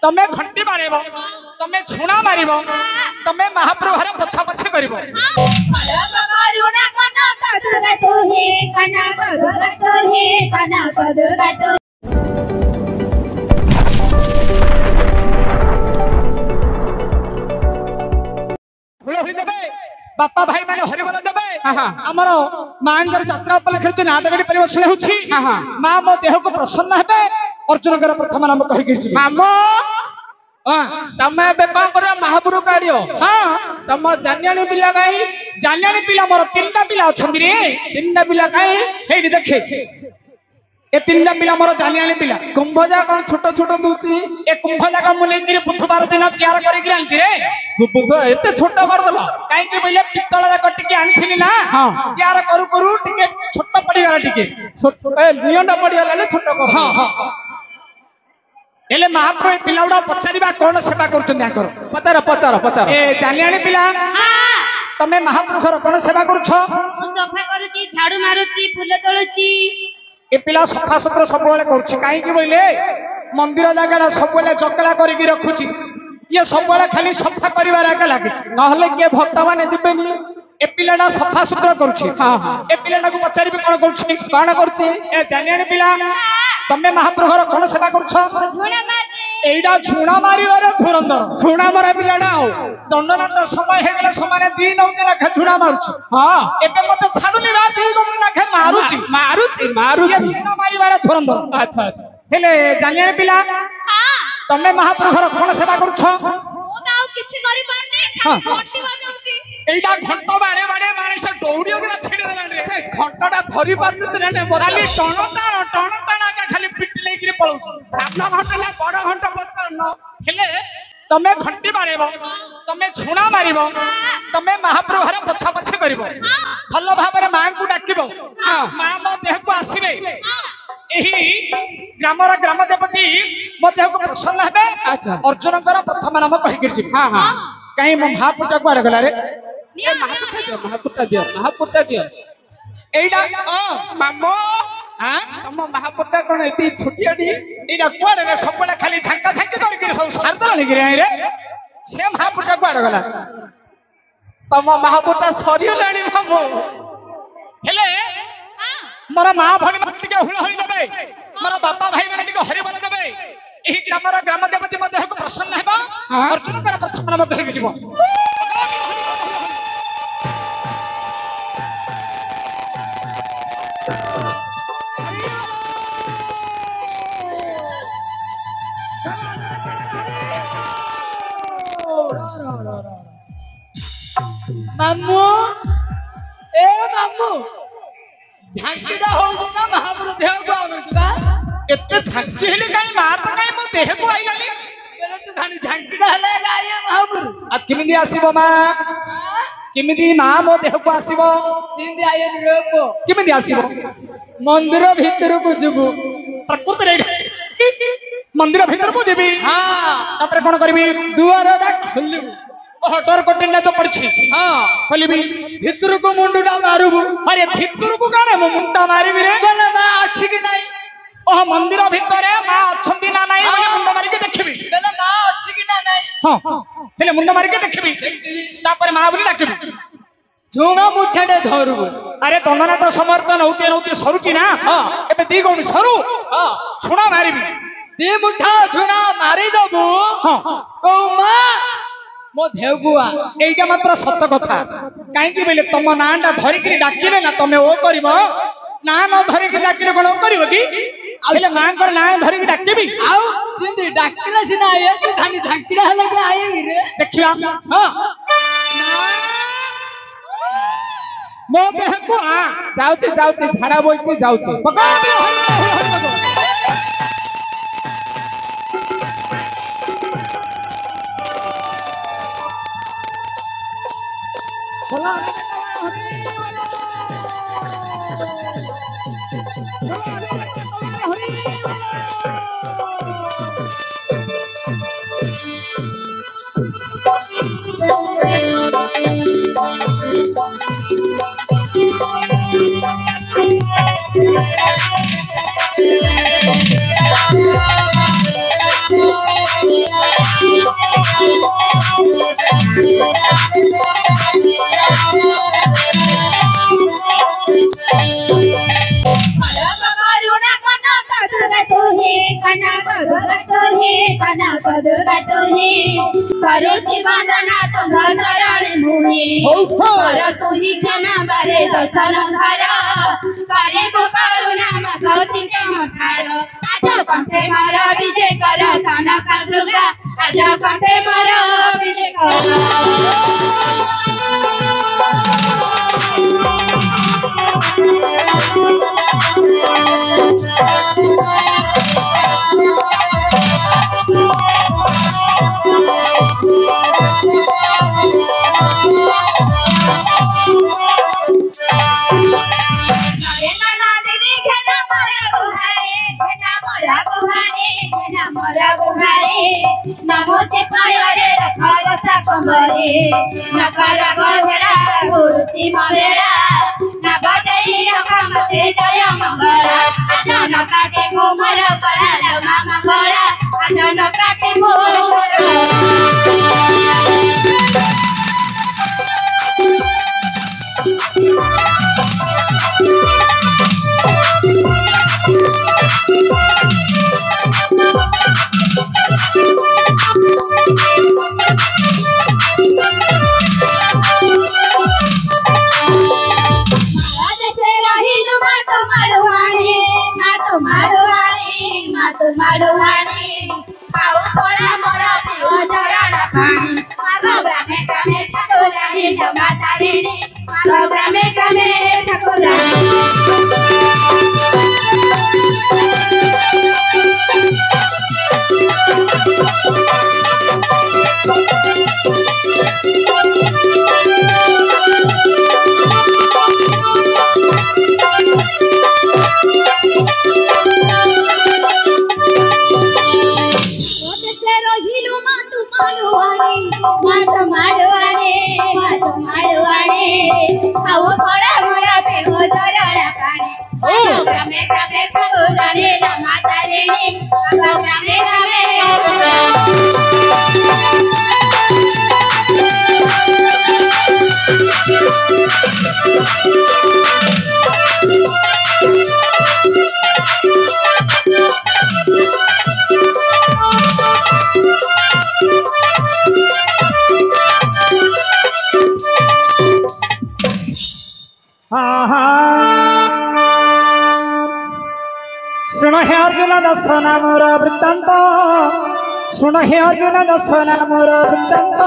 तमे घंटी बाड़ेब तमे छुणा मारिब तमे महाप्रभु घर पछा पछी करिब हुलहुली देबे बापा भाई माने हरिबोल देबे हमर मांगर यात्रा उपलक्षे नाटक परिवेषण होछि मां मो देह को प्रसन्न हेबे अर्जुन कर प्रथम नाम कहि गिरछि मामो तमे बे कोन करियो महापुरु काढियो हां तम जान्यानी पिला काई जान्यानी पिला मोर तीनटा पिला अछंदी रे तीनटा पिला काई हेडी देखे ए तीनटा पिला मोर जान्यानी पिला कुंभजा कोन छोट छोट दूची ए कुंभजा का मुनेंदिर बुधवार दिन तैयार करि गिरालछि रे बुध एते छोट कर दला काई के बोले पित्तळ जा कटिके आनिथिनी ना हां तैयार करू करू टिके छोट पड़ी गला टिके छोट ए नियंडा पड़ी गला छोट कर हां हां एले महाप्रभु पिलाउडा पचारिबा कोन सेवा करछन आकर पचार पचार पचार ए जान्यानी पिला हां तमे महाप्रभु घर कोन सेवा करछ मु सफा करूची झाड़ू मारूची फूल तोळूची ए पिला सफा सुत्र सब बेले करछि काई कि बोले मंदिर जागला सब बेले चकला करि कि रखुछि ये सब बेले खाली सफा करिवार आके लागिछ नहले के भक्त माने जिबेनी ए पिलाडा सफा सुत्र करछि हां हां ए पिलाडा को पचारिबे कोन करछि कोन करछि ए जान्यानी पिला तमे महाप्रभु घर कोन सेवा करछ झुणा मारते एडा झुणा मारिवार धुरंधर झुणा मारा पिलाडा दंडनाट समय हे गेले समाने 2 9 लाख झुणा मारुछ हां एबे मते छाडुनी ना 2 9 लाख मारुछि मारुछि मारुछि ये झुणा मारिवार धुरंधर अच्छा अच्छा हेले जान्यानी पिला हां तमे महाप्रभु घर कोन सेवा करछ ओ ताऊ किछि करि पारने घंटी बाजौछि एडा घंटा बाडे बाडे मारे से दौड़ियो के छेड़ देलान रे से घंटाटा धरि पारछत रे ने खाली टण का खाली पिट लेकरी पळौछ सामना घंटा ना बड़ घंटा पचर न हेले तमे घंटी बाड़ेब तमे छुणा मारिब तमे महाप्रभु घर पछा पछी करिब भलो भाबरे मां को डाकिबो मां मो देह को आसीबे एही ग्रामर ग्राम देवती मो देह को प्रसन्न हेबे अर्जुन कर प्रथम नाम कहि गिरछि हां हां काई मो महापुटा को आड़ गला रे ए महापुटा दियो एडा मामो हां तम महापुटा कोन एती छुटियाडी एडा कोड रे सबले खाली झंका झंकी कर के सब सारदल लगी रे रे से महापुटा को आड़ गला तम महापुटा सरियो लाणी मामो हेले मोर मां भणी मत के हुळ होई देबे मोर बापा भाई माने के हरि बोल देबे एही ग्रामर ग्राम देवती मध्य को प्रसन्न हेबा अर्जुन कर प्रथम नाम कहि जिवो मामू ए मामू झांकीडा हो ना महाप्रभु देह को आवेबा एते झांकी हेले काई मार त काई मो देह को आइलानी बेले तू खाली झांकीडा हले गाय महाप्रभु आ किमिदी आसीबो मा किमिदी मा मो देह को आसीबो सिंधी आयन रोपो किमिदी आसीबो मंदिर भीतर को जबु प्रकृति रे मंदिर भीतर को जेबी हां तापर कोन करबी दुआरडा खोलबु ओह डर कोटिना तो पड़छि हां खोलबी भीतर को मुंडुडा मारबु अरे भीतर को काने मो मुंडा मारिबी रे बोले ना अछि कि नाही ओह मंदिर भितरे मां अछंती ना नाही बोले मुंडा मारि के देखबी बोले ना अछि कि ना नाही हां हेले मुंडा मारि के देखबी तापर मां बोली डाकबी झुणा मुठेडे धरबु अरे दंडनाट समर्थन होते होते सरुची ना हां एबे दी कोन सरू हां छुणा मारिबी दी मुठा झुणा मारि दबु हां कौमा मो देवगुआ एटा मात्र सत्य कथा काई कि बेले तम नांडा धरि कि डाकिले ना तमे ओ करबो ना न धरि कि डाकिले कोन करबो कि आले मां कर ना धरि कि डाकिबी आउ सिंधी डाकिला सिना आए तू खाली झांकीडा हले के आए रे देखिया हां मो देह को आ जाउती झाड़ा बोइती जाउती पकड़ सुन हे अर्जुन दर्शन मोर वृत्तांत सुन हे अर्जुन दर्शन मोर वृत्तांत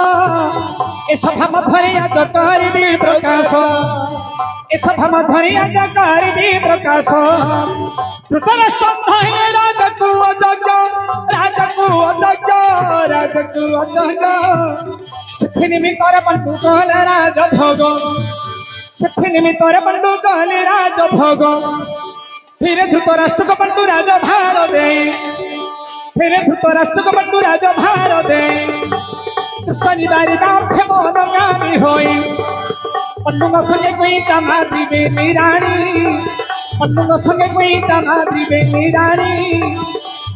ए सभा मध्य आज करिबी प्रकाश ए सभा मध्य आज करिबी प्रकाश धृतराष्ट्र राजकु अजग सिद्धि निमित्तर पंडु कहले राजभोग सिद्धि निमित्तर पंडु कहले राजभोग फिर धृतराष्ट्र को पंडु राजा भार दे फिर धृतराष्ट्र को पंडु राजा भार दे दुष्ट निवारी नाथे मोहनगामी होई पंडु संगे कोई तमादी बेनी रानी पंडु संगे कोई तमादी बेनी रानी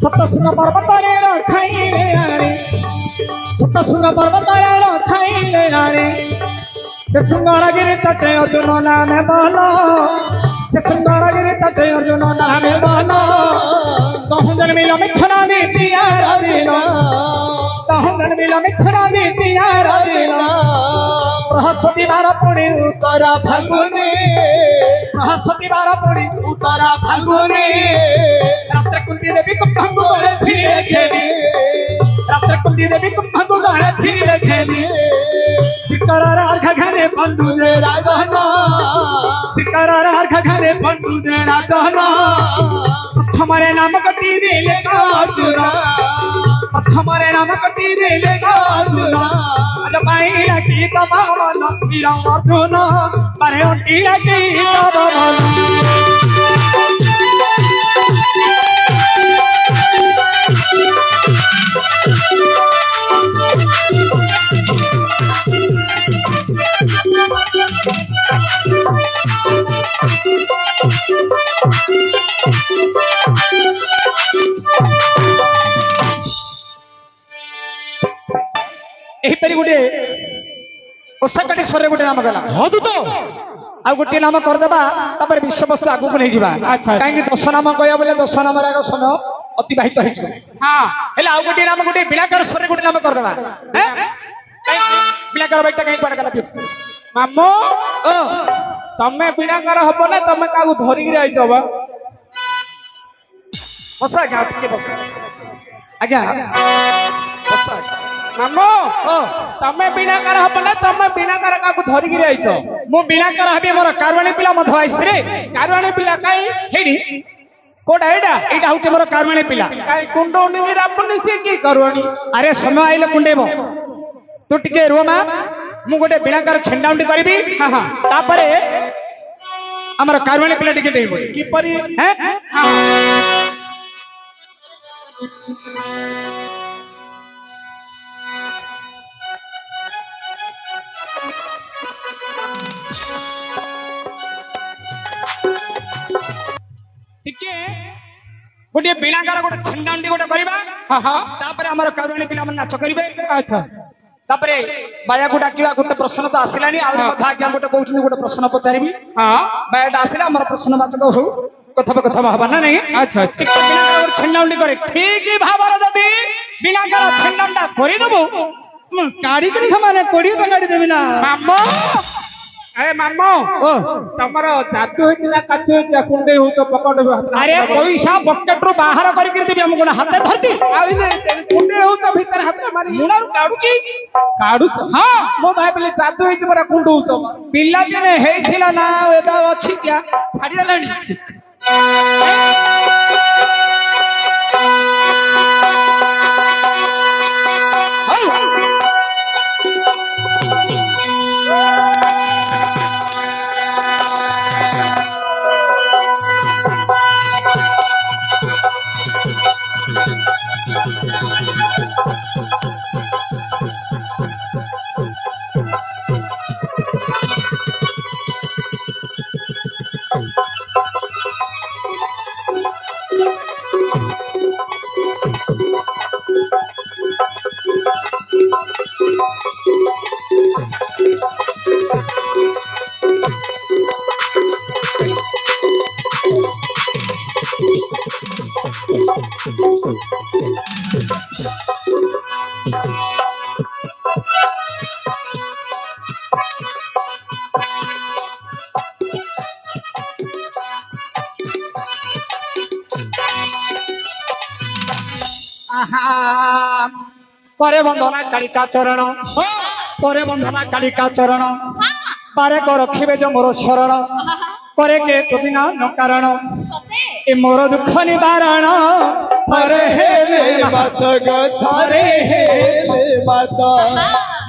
सप्तशृंग पर्वत रे रखाइले आनी सप्तशृंग पर्वत रे रखाइले आनी से सुंदरगिरी तटे अर्जुन नामे बोलो से सुंदरगिरी तटे अर्जुन नामे बोलो कहूँ जन्मिल मिथुना नीतिया रविल कहूँ जन्मिल मिथुना नीतिया रविल बृहस्पति बार पुणी उत्तर फागुनी बृहस्पति बार पुणी उत्तर फागुनी रात्र कुंती देवी कुंभंगु गले फिरे खेली रात्र कुंती देवी कुंभंगु गले फिरे खेली शिकर अर्घ घने पंडु दे राजन शिकर अर्घ घने पंडु दे राजन प्रथमरे नाम कटी दिले अर्जुन प्रथमरे नाम कटी दिले अर्जुन आज पाइला की तब मन वीर अर्जुन मारे उठिला की तब मन ଏହିପରି ଗୋଟେ ଓଷାକାଟି ସ୍ୱରରେ ଗୋଟେ ନାମ ଗଲା ଅଦ୍ଭୁତ ଆଉ ଗୋଟିଏ ନାମ କରିଦେବା ତାପରେ ବିଷୟବସ୍ତୁ ଆଗକୁ ନେଇଯିବା କାହିଁକି 10 ନାମ କହିବା ବୋଲେ 10 ନାମର ଆଗ ସମୟ ଅତିବାହିତ ହେଇଯିବ ହେଲେ ଆଉ ଗୋଟିଏ ନାମ ଗୋଟେ ବିଳାକାର ସ୍ୱରରେ ଗୋଟେ ନାମ କରିଦେବା ବିଳାକାର ବାଇଟା କାହିଁକି କୁଆଡେ ଗଲା ମାମୁ ତମେ ବିଣାକାର ହବ ନା ତମେ କାହାକୁ ଧରିକିରି ଆଇଛ ବା ବସ ଆଜ୍ଞା ଟିକେ ବସ ଆଜ୍ଞା ମାମୁ ତମେ ବିଣାକାର ହବ ନା ତମେ ବିଣାକାର କାହାକୁ ଧରିକିରି ଆଇଛ ମୁଁ ବିଣାକାର ହେବି ମୋର କାରବାଣୀ ପିଲା ମଧ୍ୟ ଆସିଥିଲେ କାରବାଣୀ ପିଲା କାଇଁ ହେଇଠି କୋଉଟା ଏଇଟା ହଉଛି ମୋର କାରବାଣୀ ପିଲା କାଇଁ କୁଣ୍ଡଉନି କି ରାବୁନି ସିଏ କି କାରବାଣୀ ଆରେ ସମୟ ଆଇଲେ କୁଣ୍ଡେଇବ ତୁ ଟିକେ ରୁହ ମା ମୁଁ ଗୋଟେ ବିଣାକାର ଛେଣ୍ଡାଉଣ୍ଡି କରିବି ତାପରେ ଆମର କାରବାଣୀ ପିଲା ଟିକେ ଡେଇବ କିପରି ଟିକେ ଗୋଟିଏ ବିଣାକାର ଗୋଟେ ଛେଣ୍ଡାଉଣ୍ଡି ଗୋଟେ କରିବା ତାପରେ ଆମର କାରବାଣୀ ପିଲାମାନେ ନାଚ କରିବେ ଆଚ୍ଛା ତାପରେ ବାୟାକୁ ଡାକିବା ଗୋଟେ ପ୍ରଶ୍ନ ତ ଆସିଲାନି ଆହୁରି ମଧ୍ୟ ଆଜ୍ଞା ଗୋଟେ କହୁଛନ୍ତି ଗୋଟେ ପ୍ରଶ୍ନ ପଚାରିବି ବାୟାଟା ଆସିଲେ ଆମର ପ୍ରଶ୍ନବାଚକ ହଉ କଥୋପକଥନ ହବା ନା ନାଇଁ ଆଚ୍ଛା ଆଚ୍ଛା ବିଣାକାର ଗୋଟେ ଛେଣ୍ଡାଉଣ୍ଡି କରେ ଠିକ ଭାବରେ ଯଦି ବିଣାକାର ଛେଣ୍ଡାଉଣ୍ଡା କରିଦେବୁ କାଢିକିରି ସେମାନେ 20 ଟଙ୍କା ଦେବି ନା ମାମୁ ଏ ମାମୁ ତମର ଜାଦୁ ହେଇଛି ନା କାଛୁ ହେଇଛି କୁଣ୍ଡେଇ ହଉଛ ପକଟ ଆରେ ପଇସା ପକେଟରୁ ବାହାର କରିକି ଦେବି ଆମ ଗୋଟେ ହାତରେ ଧରିଛି କୁଣ୍ଡେଇ ହଉଛ ଭିତରେ ହାତରେ ମାରି ମୁଣାରୁ କାଢୁଛି କାଢୁଛ ହଁ ମୁଁ ଭାବିଲି ଜାଦୁ ହେଇଛି ପରା କୁଣ୍ଡଉଛ ପିଲାଦିନେ ହେଇଥିଲା ନା ଏବେ ଅଛି କିଆ ଛାଡିଗଲାଣି ପରେ ବନ୍ଦନା କାଳିକା ଚରଣ ପରେ ବନ୍ଦନା କାଳିକା ଚରଣ ପାରେ କ ରଖିବେ ଯେ ମୋର ଶରଣ ପରେ କେ ତୁ ବିନା ନ କାରଣ ଏ ମୋର ଦୁଃଖ ନିବାରଣ ଥରେ ହେଲେ ମାତ ଥରେ ହେଲେ ମାତ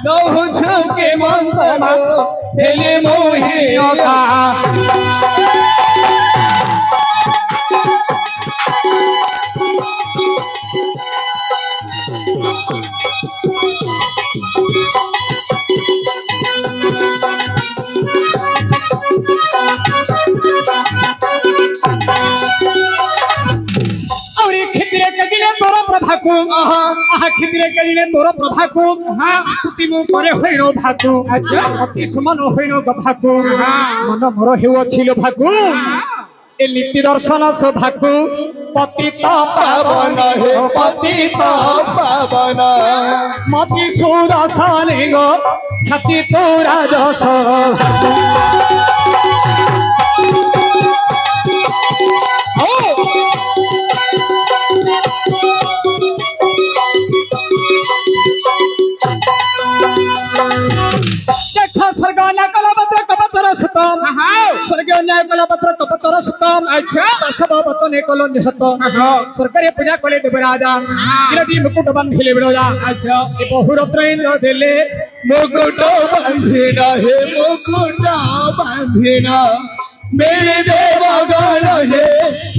ନହୁଛୁ କେ ମନ୍ତ ହେଲେ ମୋହି प्रभाकु କ୍ଷିତିରେ କେଜିନେ ତୋର ପ୍ରଭାକୁ ସ୍ତୁତି ମୁଁ ପରେ ହୋଇଣ ଭାକୁ ଅତି ସୁମନ ହୋଇଣ ଗଭାକୁ ମନ ମୋର ହେଉଅଛି ଲୋଭାକୁ ଏ ନୀତି ଦର୍ଶନ ଶୋଭାକୁ ପତିତ ପାବନ ହେ ପତିତ ପାବନ ମତି ସୁଦର୍ଶନେ ଗো ଖ୍ୟାତି ତୋ ରାଜସ स्वर्गीय न्याय कला पत्र कपचर सुतम सब वचने कल निहत स्वर्गरे पूजा कले देवराजा किरटी मुकुट बांधिले बिरजा बहुरत्र इंद्र देले मुकुट बांधिना हे मुकुट बांधिना मेरे देवगण हे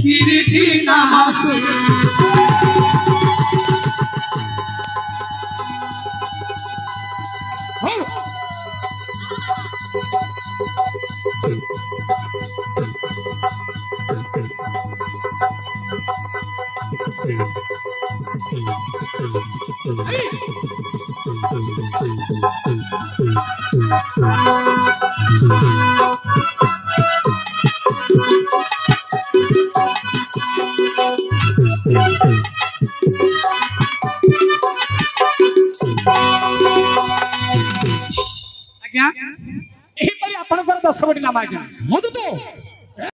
किरटी नाथ Hey! ଆଜ୍ଞା ଏହିପରି ଆପଣଙ୍କର 10 ଗୋଟି ନାମ ଆଜ୍ଞା ମଧୁ ତ